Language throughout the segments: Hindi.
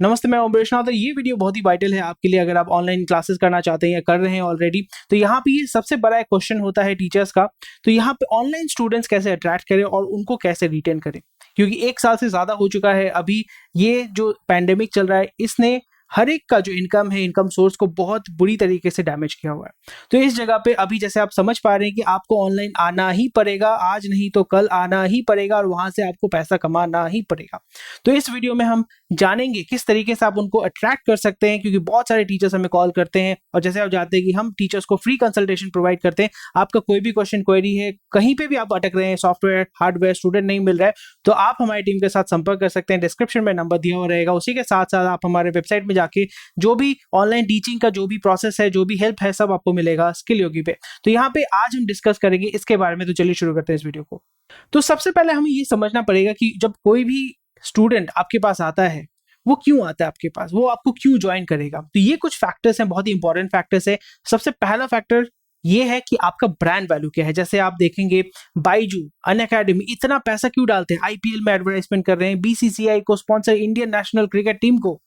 नमस्ते, मैं ओम वैष्णव। तो ये वीडियो बहुत ही वाइटल है आपके लिए अगर आप ऑनलाइन क्लासेस करना चाहते हैं या कर रहे हैं ऑलरेडी। तो यहाँ पे ये सबसे बड़ा एक क्वेश्चन होता है टीचर्स का। तो यहाँ पे ऑनलाइन स्टूडेंट्स कैसे अट्रैक्ट करें और उनको कैसे रिटेन करें, क्योंकि 1 साल से ज़्यादा हो चुका है। अभी ये जो पैंडेमिक चल रहा है इसने हर एक का जो इनकम है, इनकम सोर्स को बहुत बुरी तरीके से डैमेज किया हुआ है। तो इस जगह पे अभी जैसे आप समझ पा रहे हैं कि आपको ऑनलाइन आना ही पड़ेगा, आज नहीं तो कल आना ही पड़ेगा और वहां से आपको पैसा कमाना ही पड़ेगा। तो इस वीडियो में हम जानेंगे किस तरीके से आप उनको अट्रैक्ट कर सकते हैं, क्योंकि बहुत सारे टीचर्स हमें कॉल करते हैं और जैसे आप जानते हैं कि हम टीचर्स को फ्री कंसल्टेशन प्रोवाइड करते हैं। आपका कोई भी क्वेश्चन क्वेरी है, कहीं पे भी आप अटक रहे हैं, सॉफ्टवेयर हार्डवेयर स्टूडेंट नहीं मिल रहा है, तो आप हमारी टीम के साथ संपर्क कर सकते हैं। डिस्क्रिप्शन में नंबर दिया हुआ रहेगा। उसी के साथ साथ आप हमारे वेबसाइट में जाके जो भी ऑनलाइन टीचिंग का जो भी प्रोसेस है, जो भी हेल्प है, सब आपको मिलेगा स्किल योगी पे। तो यहाँ पे आज हम डिस्कस करेंगे इसके बारे में। तो चलिए शुरू करते हैं इस वीडियो को। तो सबसे पहले हमें ये समझना पड़ेगा कि जब कोई भी स्टूडेंट आपके पास आता है, वो क्यों आता है आपके पास, वो आपको क्यों ज्वाइन करेगा। तो ये कुछ फैक्टर्स हैं, बहुत ही इंपॉर्टेंट फैक्टर्स है। सबसे पहला फैक्टर ये है कि आपका ब्रांड वैल्यू क्या है। जैसे आप देखेंगे बाइजू, अनअकैडमी इतना पैसा क्यों डालते हैं, आईपीएल में एडवर्टाइजमेंट कर रहे हैं, बीसीसीआई को sponsor, Indian national cricket team को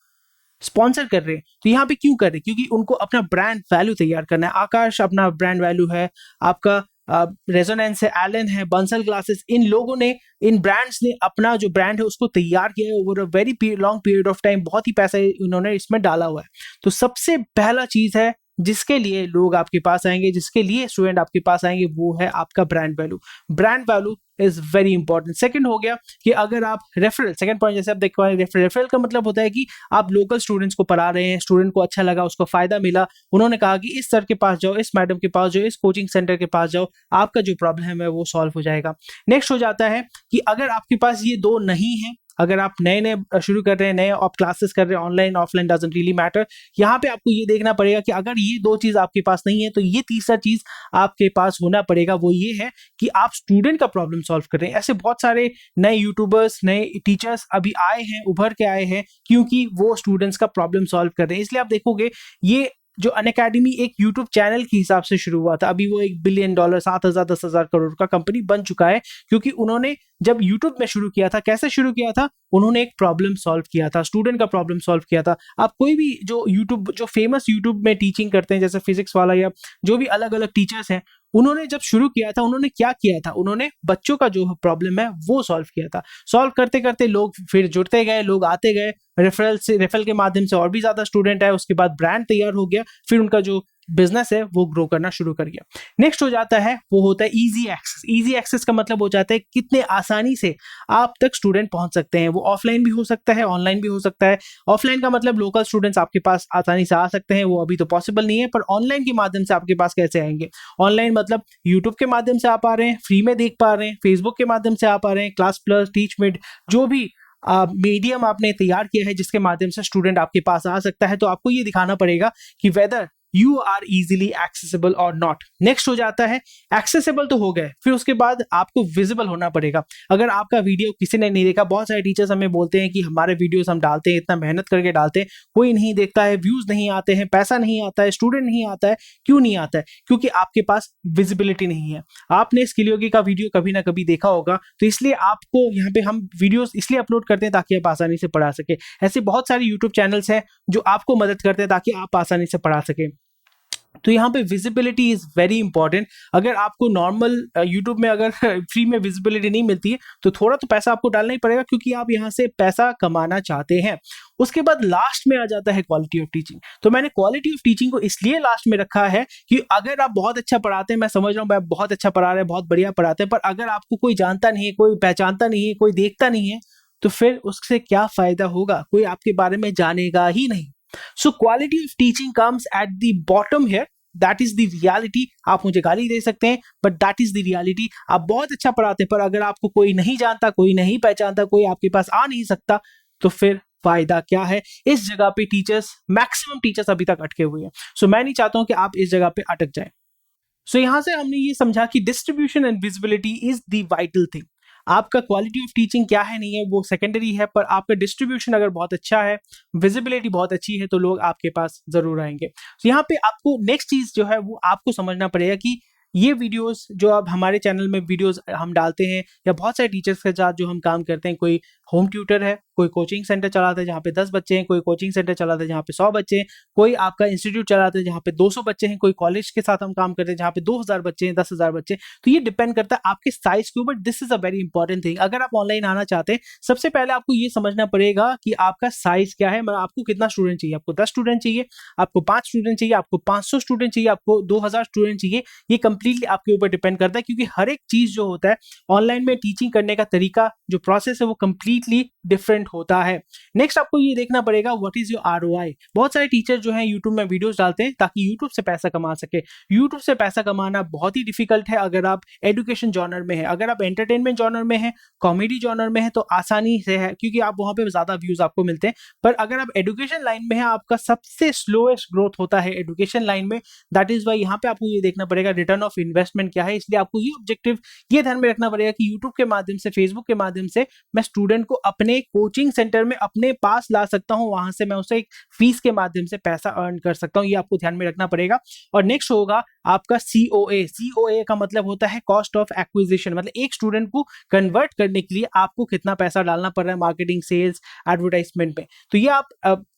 स्पॉन्सर कर रहे हैं। तो यहाँ पे क्यों कर रहे हैं, क्योंकि उनको अपना ब्रांड वैल्यू तैयार करना है। आकाश अपना ब्रांड वैल्यू है, आपका रेजोनेंस है, एलन है, बंसल ग्लासेस, इन लोगों ने, इन ब्रांड्स ने अपना जो ब्रांड है उसको तैयार किया है over a very long period of time. बहुत ही पैसा उन्होंने इसमें डाला हुआ है। तो सबसे पहला चीज है जिसके लिए लोग आपके पास आएंगे, जिसके लिए स्टूडेंट आपके पास आएंगे, वो है आपका brand value. Brand value is very important. Second हो गया कि अगर आप रेफरल, सेकंड पॉइंट जैसे आप देख पा रहे हैं, रेफरल का मतलब होता है कि आप लोकल स्टूडेंट्स को पढ़ा रहे हैं, स्टूडेंट को अच्छा लगा, उसको फायदा मिला, उन्होंने कहा कि इस सर के पास जाओ, इस मैडम के पास जाओ, इस कोचिंग सेंटर के पास जाओ, आपका जो प्रॉब्लम है वो सॉल्व हो जाएगा। नेक्स्ट हो जाता है कि अगर आपके पास ये दो नहीं है, अगर आप नए नए शुरू कर रहे हैं, नए आप क्लासेस कर रहे हैं, online offline doesn't really matter, यहाँ पे आपको ये देखना पड़ेगा कि अगर ये दो चीज आपके पास नहीं है तो ये तीसरा चीज आपके पास होना पड़ेगा। वो ये है कि आप स्टूडेंट का प्रॉब्लम सॉल्व कर रहे हैं। ऐसे बहुत सारे नए यूट्यूबर्स, नए टीचर्स अभी आए हैं, उभर के आए हैं, क्योंकि वो स्टूडेंट्स का प्रॉब्लम सॉल्व कर रहे हैं। इसलिए आप देखोगे ये जो अनअकैडमी एक यूट्यूब चैनल के हिसाब से शुरू हुआ था, अभी वो $1 बिलियन, 7,000 10,000 करोड़ का कंपनी बन चुका है, क्योंकि उन्होंने जब यूट्यूब में शुरू किया था, कैसे शुरू किया था, उन्होंने एक प्रॉब्लम सॉल्व किया था, स्टूडेंट का प्रॉब्लम सॉल्व किया था। आप कोई भी जो यूट्यूब, जो फेमस यूट्यूब में टीचिंग करते हैं, जैसे फिजिक्स वाला या जो भी अलग अलग टीचर्स हैं, उन्होंने जब शुरू किया था, उन्होंने क्या किया था, उन्होंने बच्चों का जो प्रॉब्लम है वो सॉल्व किया था। सॉल्व करते करते लोग फिर जुड़ते गए, लोग आते गए, रेफरल के माध्यम से और भी ज्यादा स्टूडेंट आए, उसके बाद ब्रांड तैयार हो गया, फिर उनका जो बिजनेस है वो ग्रो करना शुरू कर गया। नेक्स्ट हो जाता है, वो होता है इजी एक्सेस। इजी एक्सेस का मतलब हो जाता है कितने आसानी से आप तक स्टूडेंट पहुंच सकते हैं। वो ऑफलाइन भी हो सकता है, ऑनलाइन भी हो सकता है। ऑफलाइन का मतलब लोकल स्टूडेंट्स आपके पास आसानी से आ सकते हैं, वो अभी तो पॉसिबल नहीं है, पर ऑनलाइन के माध्यम से आपके पास कैसे आएंगे। ऑनलाइन मतलब यूट्यूब के माध्यम से आप आ रहे हैं, फ्री में देख पा रहे हैं, फेसबुक के माध्यम से आप आ रहे हैं, क्लास प्लस, टीचमिट, जो भी मीडियम आपने तैयार किया है जिसके माध्यम से स्टूडेंट आपके पास आ सकता है। तो आपको ये दिखाना पड़ेगा कि whether you are easily accessible और नॉट। नेक्स्ट हो जाता है एक्सेसिबल तो हो गए, फिर उसके बाद आपको विजिबल होना पड़ेगा। अगर आपका वीडियो किसी ने नहीं देखा, बहुत सारे टीचर्स हमें बोलते हैं कि हमारे वीडियोस हम डालते हैं, इतना मेहनत करके डालते हैं, कोई नहीं देखता है, व्यूज नहीं आते हैं, पैसा नहीं आता है, स्टूडेंट नहीं आता है। क्यों नहीं आता है? क्योंकि आपके पास विजिबिलिटी नहीं है। आपने स्किल योगी का वीडियो कभी ना कभी देखा होगा, तो इसलिए आपको यहाँ पे हम वीडियोस इसलिए अपलोड करते हैं ताकि आप आसानी से पढ़ा सके। ऐसे बहुत सारे यूट्यूब चैनल्स हैं जो आपको मदद करते हैं ताकि आप आसानी से पढ़ा सके। तो यहाँ पे विजिबिलिटी इज वेरी इंपॉर्टेंट। अगर आपको नॉर्मल यूट्यूब में अगर फ्री में विजिबिलिटी नहीं मिलती है तो थोड़ा तो पैसा आपको डालना ही पड़ेगा, क्योंकि आप यहाँ से पैसा कमाना चाहते हैं। उसके बाद लास्ट में आ जाता है क्वालिटी ऑफ टीचिंग। तो मैंने क्वालिटी ऑफ टीचिंग को इसलिए लास्ट में रखा है कि अगर आप बहुत अच्छा पढ़ाते हैं, मैं समझ रहा हूँ मैं बहुत अच्छा पढ़ा रहे हैं, बहुत बढ़िया पढ़ाते हैं, पर अगर आपको कोई जानता नहीं है, कोई पहचानता नहीं है, कोई देखता नहीं है, तो फिर उससे क्या फायदा होगा? कोई आपके बारे में जानेगा ही नहीं। So quality of teaching comes at the bottom here. That is the reality. आप मुझे गाली दे सकते हैं, but that is the reality. आप बहुत अच्छा पढ़ाते हैं, पर अगर आपको कोई नहीं जानता, कोई नहीं पहचानता, कोई आपके पास आ नहीं सकता, तो फिर फायदा क्या है? इस जगह पे टीचर्स, मैक्सिमम टीचर्स अभी तक अटके हुए हैं। सो मैं नहीं चाहता हूं कि आप इस जगह पे अटक जाए। सो यहां से हमने ये समझा कि distribution and visibility is the vital thing. आपका क्वालिटी ऑफ टीचिंग क्या है नहीं है वो सेकेंडरी है, पर आपका डिस्ट्रीब्यूशन अगर बहुत अच्छा है, विजिबिलिटी बहुत अच्छी है, तो लोग आपके पास जरूर आएंगे। तो यहाँ पे आपको नेक्स्ट चीज जो है वो आपको समझना पड़ेगा कि ये वीडियोस जो अब हमारे चैनल में वीडियोस हम डालते हैं या बहुत सारे टीचर्स के साथ जो हम काम करते हैं, कोई होम ट्यूटर है, कोई कोचिंग सेंटर चलाता है जहाँ पे 10 बच्चे हैं, कोई कोचिंग सेंटर चलाता है जहाँ पे 100 बच्चे हैं, कोई आपका इंस्टीट्यूट चलाता है जहाँ पे 200 बच्चे हैं, कोई कॉलेज के साथ हम काम करते हैं जहाँ पे 2000 बच्चे हैं, 10,000 बच्चे हैं। तो ये डिपेंड करता है आपके साइज के ऊपर। This is a very important thing. अगर आप ऑनलाइन आना चाहते हैं, सबसे पहले आपको ये समझना पड़ेगा कि आपका साइज क्या है, मतलब आपको कितना स्टूडेंट चाहिए। आपको 10 स्टूडेंट चाहिए, आपको 5 स्टूडेंट चाहिए, आपको 500 स्टूडेंट चाहिए, आपको 2000 स्टूडेंट चाहिए, ये कंप्लीटली आपके ऊपर डिपेंड करता है, क्योंकि हर एक चीज जो होता है ऑनलाइन में टीचिंग करने का तरीका, जो प्रोसेस है वो कंप्लीटली डिफरेंट होता है। नेक्स्ट आपको ये देखना पड़ेगा व्हाट इज योर आरओआई। बहुत सारे टीचर जो है यूट्यूब में वीडियोस डालते हैं ताकि यूट्यूब से पैसा कमा सके। यूट्यूब से पैसा कमाना बहुत ही डिफिकल्ट है अगर आप एजुकेशन जॉनर में है। अगर आप एंटरटेनमेंट जॉनर में है, कॉमेडी जॉनर में है तो आसानी से है, क्योंकि आप वहां पे ज्यादा व्यूज आपको मिलते हैं। पर अगर आप एजुकेशन लाइन में है, आपका सबसे स्लोएस्ट ग्रोथ होता है एजुकेशन लाइन में। दैट इज वाई यहाँ पे आपको ये देखना पड़ेगा रिटर्न ऑफ इन्वेस्टमेंट क्या है। इसलिए आपको ये ऑब्जेक्टिव ये ध्यान में रखना पड़ेगा कि यूट्यूब के माध्यम से, फेसबुक के माध्यम से मैं स्टूडेंट को अपने कोचिंग सेंटर में अपने पास ला सकता हूं, वहां से मैं उसे एक फीस के माध्यम से पैसा अर्न कर सकता हूं। ये आपको ध्यान में रखना पड़ेगा। और नेक्स्ट होगा आपका सीओए। सीओए का मतलब होता है कॉस्ट ऑफ एक्विजिशन, मतलब एक स्टूडेंट को कन्वर्ट करने के लिए आपको कितना पैसा डालना पड़ रहा है मार्केटिंग, सेल्स, एडवर्टाइजमेंट में। तो ये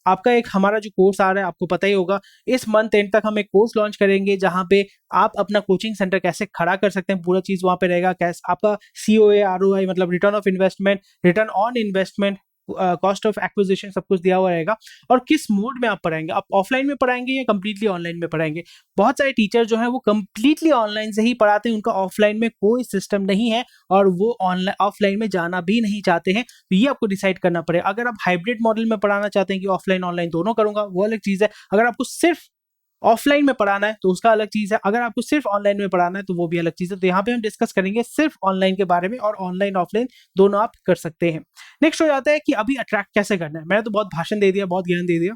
आपका एक हमारा जो कोर्स आ रहा है आपको पता ही होगा, इस मंथ एंड तक हम एक कोर्स लॉन्च करेंगे जहां पे आप अपना कोचिंग सेंटर कैसे खड़ा कर सकते हैं, पूरा चीज वहां पे रहेगा। कैसे आपका सीओए, आरओआई मतलब return of investment, return on investment, cost of acquisition, सब कुछ दिया हुआ रहेगा। और किस मोड में आप पढ़ाएंगे, आप ऑफलाइन में पढ़ाएंगे या कंप्लीटली ऑनलाइन में पढ़ाएंगे। बहुत सारे टीचर जो है वो कंप्लीटली ऑनलाइन से ही पढ़ाते हैं, उनका ऑफलाइन में कोई सिस्टम नहीं है और वो ऑनलाइन ऑफलाइन में जाना भी नहीं चाहते हैं। तो ये आपको डिसाइड करना पड़ेगा। अगर आप हाइब्रिड मॉडल में पढ़ाना चाहते हैं कि ऑफलाइन ऑनलाइन दोनों करूंगा, वो अलग चीज है। अगर आपको सिर्फ ऑफलाइन में पढ़ाना है तो उसका अलग चीज है, अगर आपको सिर्फ ऑनलाइन में पढ़ाना है तो वो भी अलग चीज है। तो यहाँ पे हम डिस्कस करेंगे सिर्फ ऑनलाइन के बारे में, और ऑनलाइन ऑफलाइन दोनों आप कर सकते हैं। नेक्स्ट हो जाता है कि अभी अट्रैक्ट कैसे करना है। मैंने तो बहुत भाषण दे दिया, बहुत ज्ञान दे दिया,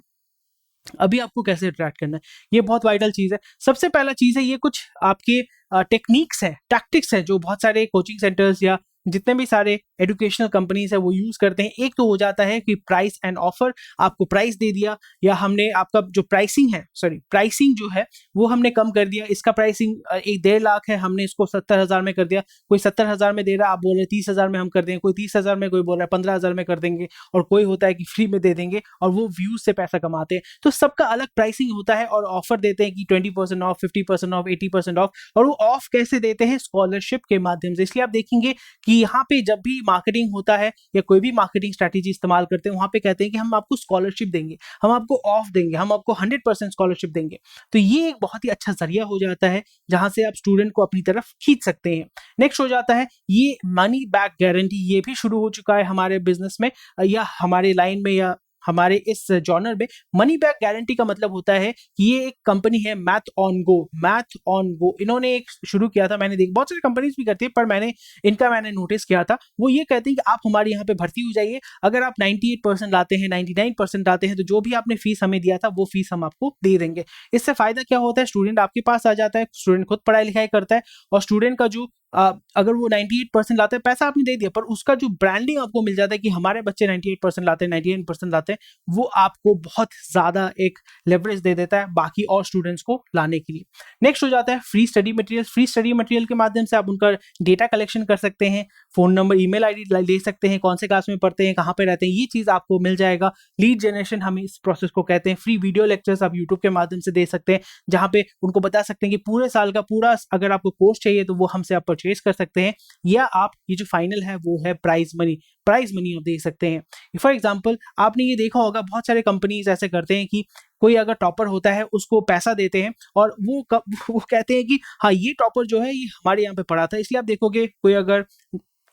अभी आपको कैसे अट्रैक्ट करना है, ये बहुत वाइटल चीज है। सबसे पहला चीज है, ये कुछ आपके टेक्निक्स है, टैक्टिक्स है, जो बहुत सारे कोचिंग सेंटर्स या जितने भी सारे एजुकेशनल कंपनीज है वो यूज करते हैं। एक तो हो जाता है कि प्राइस एंड ऑफर, आपको प्राइस दे दिया, या हमने आपका जो प्राइसिंग है, सॉरी प्राइसिंग जो है वो हमने कम कर दिया। इसका प्राइसिंग 1.5 लाख है, हमने इसको 70,000 में कर दिया। कोई 70,000 में दे रहा है, आप बोल रहे 30,000 में हम कर देंगे, कोई 30,000 में, कोई बोल रहा है 15,000 में कर देंगे, और कोई होता है कि फ्री में दे देंगे, और वो व्यूज से पैसा कमाते हैं। तो सबका अलग प्राइसिंग होता है, और ऑफर देते हैं कि 20% ऑफ, 50% ऑफ, 80% ऑफ। और वो ऑफ कैसे देते हैं, स्कॉलरशिप के माध्यम से। इसलिए आप देखेंगे कि यहाँ पे जब भी मार्केटिंग होता है या कोई भी मार्केटिंग स्ट्रैटेजी इस्तेमाल करते हैं, वहां पे कहते हैं कि हम आपको स्कॉलरशिप देंगे, हम आपको ऑफ देंगे, हम आपको 100% स्कॉलरशिप देंगे। तो ये एक बहुत ही अच्छा जरिया हो जाता है जहां से आप स्टूडेंट को अपनी तरफ खींच सकते हैं। नेक्स्ट हो जाता है ये मनी बैक गारंटी। ये भी शुरू हो चुका है हमारे बिजनेस में या हमारे लाइन में या हमारे इस जॉनर में। मनी बैक गारंटी का मतलब होता है कि ये एक कंपनी है math on go. Math on go इन्होंने एक शुरू किया था, मैंने देख बहुत सारी कंपनीज भी करती है, पर मैंने नोटिस किया था। वो ये कहते हैं कि आप हमारे यहाँ पे भर्ती हो जाइए, अगर आप 98% लाते हैं, 99% लाते हैं, तो जो भी आपने फीस हमें दिया था वो फीस हम आपको दे देंगे। इससे फायदा क्या होता है, स्टूडेंट आपके पास आ जाता है, स्टूडेंट खुद पढ़ाई लिखाई करता है, और स्टूडेंट का जो अगर वो 98% लाते हैं, पैसा आपने दे दिया, पर उसका जो ब्रांडिंग आपको मिल जाता है कि हमारे बच्चे 98% लाते हैं, 99% लाते हैं, वो आपको बहुत ज्यादा एक लेवरेज दे देता है बाकी और स्टूडेंट्स को लाने के लिए। नेक्स्ट हो जाता है free study material. Free study material के माध्यम से आप उनका डेटा कलेक्शन कर सकते हैं, फोन नंबर, ईमेल आईडी ले सकते हैं, कौन से क्लास में पढ़ते हैं, कहाँ पे रहते हैं, ये चीज आपको मिल जाएगा। लीड जनरेशन हम इस प्रोसेस को कहते हैं। फ्री वीडियो लेक्चर्स आप यूट्यूब के माध्यम से दे सकते हैं, जहां पे उनको बता सकते हैं कि पूरे साल का पूरा अगर आपको कोर्स चाहिए तो वो हमसे आप परचेज कर सकते हैं, या आप ये जो फाइनल है वो है प्राइज मनी। प्राइज मनी आप दे सकते हैं। फॉर एग्जाम्पल आपने ये देखा होगा बहुत सारे कंपनीज ऐसे करते हैं कि कोई अगर टॉपर होता है उसको पैसा देते हैं, और वो कहते हैं कि हाँ ये टॉपर जो है ये हमारे यहाँ पे पढ़ा था। इसलिए आप देखोगे कोई अगर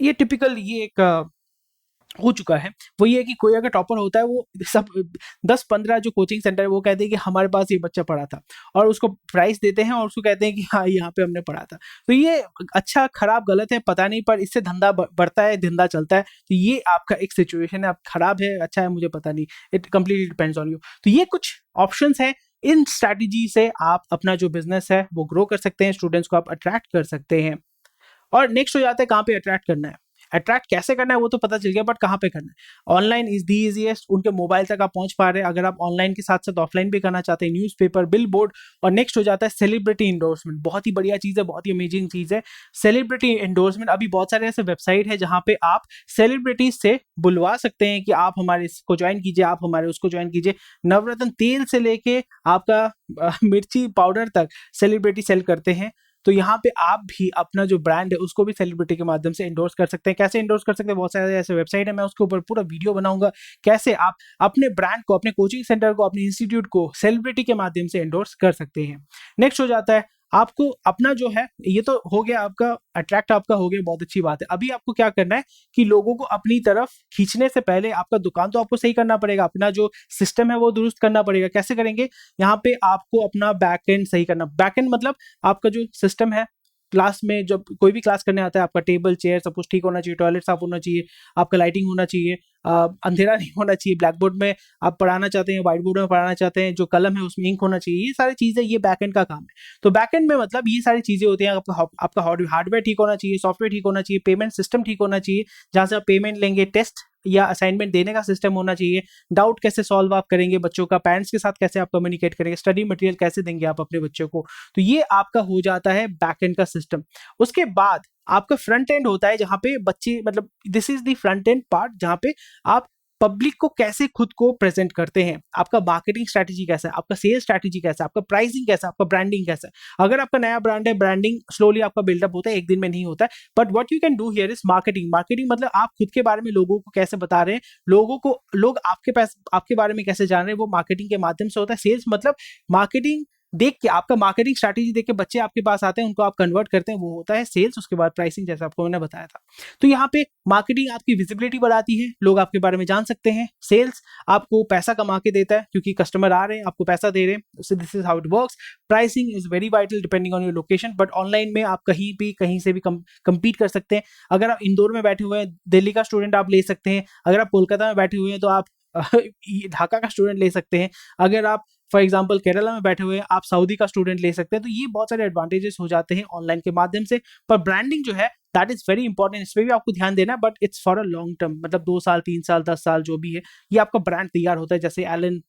ये टिपिकल ये एक हो चुका है, वो ये है कि कोई अगर टॉपर होता है वो सब 10-15 जो कोचिंग सेंटर है वो कहते हैं कि हमारे पास ये बच्चा पढ़ा था, और उसको प्राइस देते हैं और उसको कहते हैं कि हाँ यहाँ पे हमने पढ़ा था। तो ये अच्छा खराब गलत है पता नहीं, पर इससे धंधा बढ़ता है, धंधा चलता है। तो ये आपका एक सिचुएशन है, आप खराब है अच्छा है मुझे पता नहीं, it completely depends on you. तो ये कुछ ऑप्शंस है, इन स्ट्रैटेजी से आप अपना जो बिजनेस है वो ग्रो कर सकते हैं, स्टूडेंट्स को आप अट्रैक्ट कर सकते हैं। और नेक्स्ट हो जाता है कहाँ पे अट्रैक्ट करना है। अट्रैक्ट कैसे करना है वो तो पता चल गया, बट कहाँ पे करना है? ऑनलाइन इज दी इजीएस्ट, उनके मोबाइल तक आप पहुंच पा रहे हैं। अगर आप ऑनलाइन के साथ साथ ऑफलाइन भी करना चाहते हैं, न्यूज़पेपर, बिलबोर्ड। और नेक्स्ट हो जाता है सेलिब्रिटी इंडोर्समेंट, बहुत ही बढ़िया चीज़ है, बहुत ही अमेजिंग चीज़ है सेलिब्रिटी इंडोर्समेंट। अभी बहुत सारे ऐसे वेबसाइट है जहाँ पे आप सेलिब्रिटीज से बुलवा सकते हैं कि आप हमारे इसको ज्वाइन कीजिए, आप हमारे उसको ज्वाइन कीजिए। नवरत्न तेल से लेके आपका मिर्ची पाउडर तक सेलिब्रिटी सेल करते हैं। तो यहाँ पे आप भी अपना जो ब्रांड है उसको भी सेलिब्रिटी के माध्यम से एंडोर्स कर सकते हैं। कैसे एंडोर्स कर सकते हैं? बहुत सारे ऐसे वेबसाइट है, मैं उसके ऊपर पूरा वीडियो बनाऊंगा कैसे आप अपने ब्रांड को, अपने कोचिंग सेंटर को, अपने इंस्टीट्यूट को सेलिब्रिटी के माध्यम से एंडोर्स कर सकते हैं। नेक्स्ट हो जाता है आपको अपना जो है, ये तो हो गया आपका अट्रैक्ट, आपका हो गया, बहुत अच्छी बात है। अभी आपको क्या करना है कि लोगों को अपनी तरफ खींचने से पहले आपका दुकान तो आपको सही करना पड़ेगा, अपना जो सिस्टम है वो दुरुस्त करना पड़ेगा। कैसे करेंगे? यहाँ पे आपको अपना बैकएंड सही करना। बैकएंड मतलब आपका जो सिस्टम है, क्लास में जब कोई भी क्लास करने आता है, आपका टेबल चेयर सब कुछ ठीक होना चाहिए, टॉयलेट साफ होना चाहिए, आपका लाइटिंग होना चाहिए, अंधेरा नहीं होना चाहिए, ब्लैक बोर्ड में आप पढ़ाना चाहते हैं, व्हाइट बोर्ड में पढ़ाना चाहते हैं, जो कलम है उसमें इंक होना चाहिए, ये सारी चीजें, ये बैकएंड का काम है। तो बैकएंड में मतलब ये सारी चीजें होती हैं। आपका हार्डवेयर ठीक होना चाहिए, सॉफ्टवेयर ठीक होना चाहिए, पेमेंट सिस्टम ठीक होना चाहिए, जहां से आप पेमेंट लेंगे, टेस्ट या असाइनमेंट देने का सिस्टम होना चाहिए, डाउट कैसे सॉल्व आप करेंगे बच्चों का, पेरेंट्स के साथ कैसे आप कम्युनिकेट करेंगे, स्टडी मटेरियल कैसे देंगे आप अपने बच्चों को। तो ये आपका हो जाता है बैकएंड का सिस्टम। उसके बाद आपका फ्रंट एंड होता है जहां पे बच्चे, मतलब this is the front end part, जहां पे आप पब्लिक को कैसे खुद को प्रेजेंट करते हैं, आपका मार्केटिंग स्ट्रैटेजी कैसा है, आपका सेल्स स्ट्रैटेजी कैसा है, आपका प्राइसिंग कैसा है, आपका ब्रांडिंग कैसा है। अगर आपका नया ब्रांड है, ब्रांडिंग स्लोली आपका बिल्डअप होता है, एक दिन में नहीं होता है, but what you can do here is marketing. Marketing मतलब आप खुद के बारे में लोगों को कैसे बता रहे हैं, लोगों को, लोग आपके पास आपके बारे में कैसे जान रहे हैं, वो मार्केटिंग के माध्यम से होता है। सेल्स मतलब मार्केटिंग देख के, आपका मार्केटिंग स्ट्रैटेजी देख के बच्चे आपके पास आते हैं, उनको आप कन्वर्ट करते हैं, वो होता है सेल्स। उसके बाद प्राइसिंग, जैसा आपको मैंने बताया था। तो यहाँ पे मार्केटिंग आपकी विजिबिलिटी बढ़ाती है, लोग आपके बारे में जान सकते हैं। सेल्स आपको पैसा कमा के देता है, क्योंकि कस्टमर आ रहे हैं, आपको पैसा दे रहे हैं। So this is how it works. Pricing is very vital depending on your location, but online में आप कहीं भी कहीं से भी compete कर सकते हैं। अगर आप इंदौर में बैठे हुए हैं, दिल्ली का स्टूडेंट आप ले सकते हैं। अगर आप कोलकाता में बैठे हुए हैं तो आप ढाका का स्टूडेंट ले सकते हैं। अगर आप फॉर एग्जाम्पल केरला में बैठे हुए हैं, आप सऊदी का स्टूडेंट ले सकते हैं। तो ये बहुत सारे एडवांटेजेस हो जाते हैं ऑनलाइन के माध्यम से। पर ब्रांडिंग जो है दैट इज वेरी इंपॉर्टेंट, इस पर भी आपको ध्यान देना है, but it's for a long term, मतलब 2 साल 3 साल 10 साल जो भी है, ये आपका ब्रांड तैयार होता है। जैसे Allen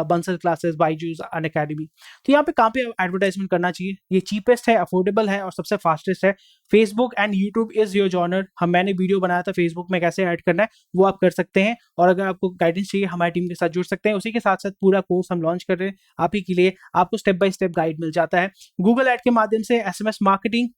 Bansal classes, Byju's, Unacademy. तो यहाँ पे कहाँ पे एडवर्टाइजमेंट करना चाहिए? ये चीपेस्ट है, अफोर्डेबल है और सबसे फास्टेस्ट है। Facebook and YouTube is your genre. मैंने वीडियो बनाया था फेसबुक में कैसे ऐड करना है, वो आप कर सकते हैं। और अगर आपको गाइडेंस चाहिए, हमारी टीम के साथ जुड़ सकते हैं। उसी के साथ साथ पूरा कोर्स हम लॉन्च कर रहे हैं आप ही के लिए, आपको स्टेप बाय स्टेप गाइड मिल जाता है। गूगल ऐड के माध्यम से एसएमएस मार्केटिंग,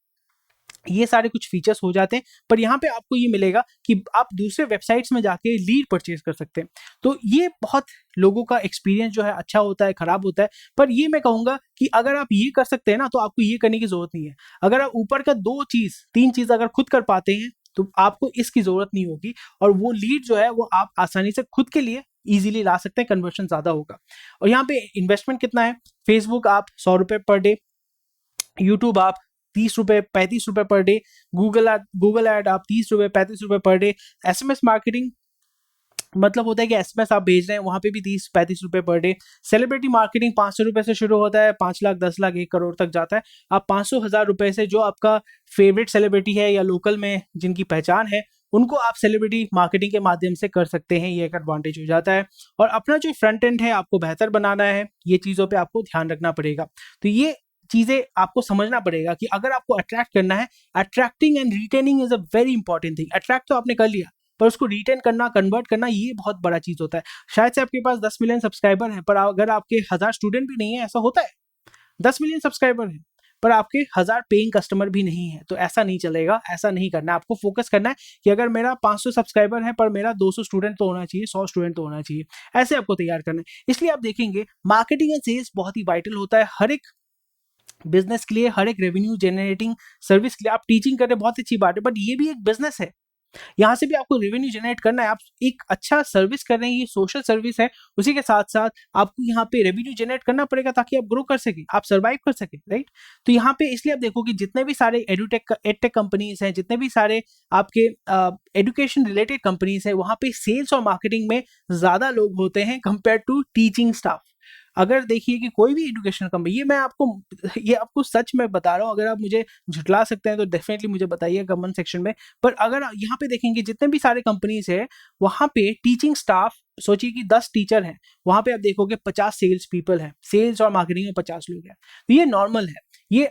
ये सारे कुछ फीचर्स हो जाते हैं। पर यहाँ पे आपको ये मिलेगा कि आप दूसरे वेबसाइट्स में जाके लीड परचेज कर सकते हैं। तो ये बहुत लोगों का एक्सपीरियंस जो है अच्छा होता है, खराब होता है। पर ये मैं कहूंगा कि अगर आप ये कर सकते हैं ना, तो आपको ये करने की जरूरत नहीं है। अगर आप ऊपर का 3 चीज अगर खुद कर पाते हैं, तो आपको इसकी जरूरत नहीं होगी। और वो लीड जो है वो आप आसानी से खुद के लिए इजीली ला सकते हैं, कन्वर्शन ज्यादा होगा। और यहाँ पे इन्वेस्टमेंट कितना है? फेसबुक आप 100 रुपए पर डे, यूट्यूब आप 30 रुपए 35 रुपए पर डे, गूगल ऐड आप 30 रुपए 35 रुपए पर डे। एसएमएस मार्केटिंग मतलब होता है कि एसएमएस आप भेज रहे हैं, वहां पे भी 30-35 रुपए पर डे। सेलिब्रिटी मार्केटिंग 500 रुपए से शुरू होता है, 5 लाख 10 लाख 1 करोड़ तक जाता है। आप 500,000 रुपए से जो आपका फेवरेट सेलिब्रिटी है या लोकल में जिनकी पहचान है, उनको आप सेलिब्रिटी मार्केटिंग के माध्यम से कर सकते हैं। ये एक एडवांटेज हो जाता है। और अपना जो फ्रंट एंड है आपको बेहतर बनाना है, ये चीजों पे आपको ध्यान रखना पड़ेगा। तो ये चीजें आपको समझना पड़ेगा कि अगर आपको अट्रैक्ट करना है, attracting and retaining is a very important thing. Attract तो आपने कर लिया, पर उसको रिटेन करना, कन्वर्ट करना, ये बहुत बड़ा चीज होता है। शायद से आपके पास 10 मिलियन सब्सक्राइबर है, पर अगर आपके 1000 स्टूडेंट भी नहीं है, ऐसा होता है। 10 मिलियन सब्सक्राइबर है पर आपके 1000 पेइंग कस्टमर भी नहीं है, तो ऐसा नहीं चलेगा, ऐसा नहीं करना। आपको फोकस करना है कि अगर मेरा 500 सब्सक्राइबर है पर मेरा 200 स्टूडेंट तो होना चाहिए, 100 स्टूडेंट तो होना चाहिए, ऐसे आपको तैयार करना है। इसलिए आप देखेंगे मार्केटिंग एंड सेल्स बहुत ही वाइटल होता है हर एक बिजनेस के लिए, हर एक रेवेन्यू जनरेटिंग सर्विस के लिए। आप टीचिंग कर रहे हैं, बहुत अच्छी बात है, बट ये भी एक बिजनेस है, यहाँ से भी आपको रेवेन्यू जनरेट करना है। आप एक अच्छा सर्विस कर रहे हैं, ये सोशल सर्विस है, उसी के साथ साथ आपको यहाँ पे रेवेन्यू जनरेट करना पड़ेगा ताकि आप ग्रो कर सके, आप सर्वाइव कर सके, राइट। तो यहाँ पे इसलिए आप देखो कि जितने भी सारे एडटेक कंपनीज हैं, जितने भी सारे आपके एजुकेशन रिलेटेड कंपनीज है, वहां पे सेल्स और मार्केटिंग में ज्यादा लोग होते हैं कंपेयर टू टीचिंग स्टाफ। अगर देखिए कि कोई भी एजुकेशनल कंपनी, ये आपको सच में बता रहा हूँ, अगर आप मुझे झुठला सकते हैं तो डेफिनेटली मुझे बताइए कमेंट सेक्शन में। पर अगर यहाँ पे देखेंगे जितने भी सारे कंपनीज है, वहाँ पे टीचिंग स्टाफ, सोचिए कि 10 टीचर हैं, वहाँ पे आप देखोगे 50 सेल्स पीपल हैं, सेल्स और मार्केटिंग में 50 लोग हैं। तो ये नॉर्मल है, ये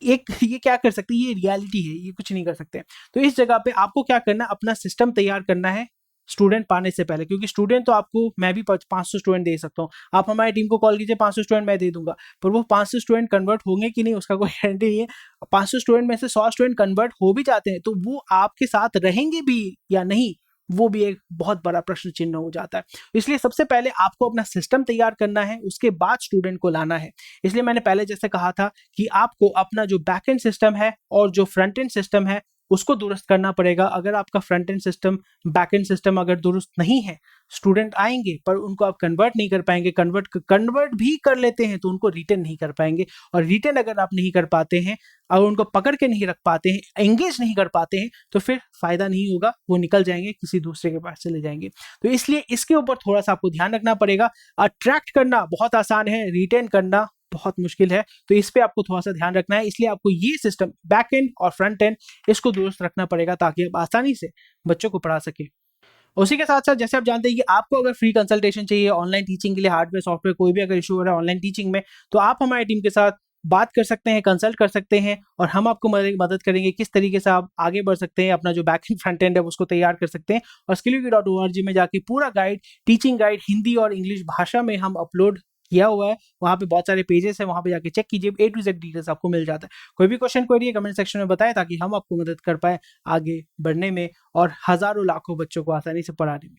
ये क्या कर सकते हैं, ये रियलिटी है, ये कुछ नहीं कर सकते। तो इस जगह पे आपको क्या करना है, अपना सिस्टम तैयार करना है स्टूडेंट पाने से पहले, क्योंकि स्टूडेंट तो आपको मैं भी 500 स्टूडेंट दे सकता हूँ, आप हमारी टीम को कॉल कीजिए 500 स्टूडेंट मैं दे दूंगा, पर वो 500 स्टूडेंट कन्वर्ट होंगे कि नहीं उसका कोई गारंटी नहीं है। 500 स्टूडेंट में से 100 स्टूडेंट कन्वर्ट हो भी जाते हैं तो वो आपके साथ रहेंगे भी या नहीं, वो भी एक बहुत बड़ा प्रश्न चिन्ह हो जाता है। इसलिए सबसे पहले आपको अपना सिस्टम तैयार करना है, उसके बाद स्टूडेंट को लाना है। इसलिए मैंने पहले जैसे कहा था कि आपको अपना जो बैक एंड सिस्टम है और जो फ्रंट एंड सिस्टम है उसको दुरुस्त करना पड़ेगा। अगर आपका front end system, back and system अगर दुरुस्त नहीं है, स्टूडेंट आएंगे पर उनको आप कन्वर्ट नहीं कर पाएंगे, कन्वर्ट भी कर लेते हैं तो उनको रिटेन नहीं कर पाएंगे, और रिटेन अगर आप नहीं कर पाते हैं, अगर उनको पकड़ के नहीं रख पाते हैं, एंगेज नहीं कर पाते हैं, तो फिर फायदा नहीं होगा, वो निकल जाएंगे, किसी दूसरे के पास चले जाएंगे। तो इसलिए इसके ऊपर थोड़ा सा आपको ध्यान रखना पड़ेगा। अट्रैक्ट करना बहुत आसान है, रिटेन करना बहुत मुश्किल है, तो इस पे आपको थोड़ा सा ध्यान रखना है। इसलिए आपको ये सिस्टम, बैक एंड और फ्रंट एंड, इसको दुरुस्त रखना पड़ेगा ताकि आप आसानी से बच्चों को पढ़ा सके। उसी के साथ साथ जैसे आप जानते हैं कि आपको अगर फ्री कंसल्टेशन चाहिए ऑनलाइन टीचिंग के लिए, हार्डवेयर सॉफ्टवेयर कोई भी अगर इशू हो रहा है ऑनलाइन टीचिंग में, तो आप हमारी टीम के साथ बात कर सकते हैं, कंसल्ट कर सकते हैं, और हम आपको मदद करेंगे किस तरीके से आप आगे बढ़ सकते हैं, अपना जो बैक एंड फ्रंट एंड है उसको तैयार कर सकते हैं। और skilluki.org में जाके पूरा गाइड, टीचिंग गाइड हिंदी और इंग्लिश भाषा में हम अपलोड किया हुआ है, वहाँ पे बहुत सारे पेजेस हैं, वहाँ पे जाके चेक कीजिए, A to Z डिटेल्स आपको मिल जाता है। कोई भी क्वेश्चन क्वेरी है कमेंट सेक्शन में बताएं ताकि हम आपको मदद कर पाए आगे बढ़ने में और हजारों लाखों बच्चों को आसानी से पढ़ाने में।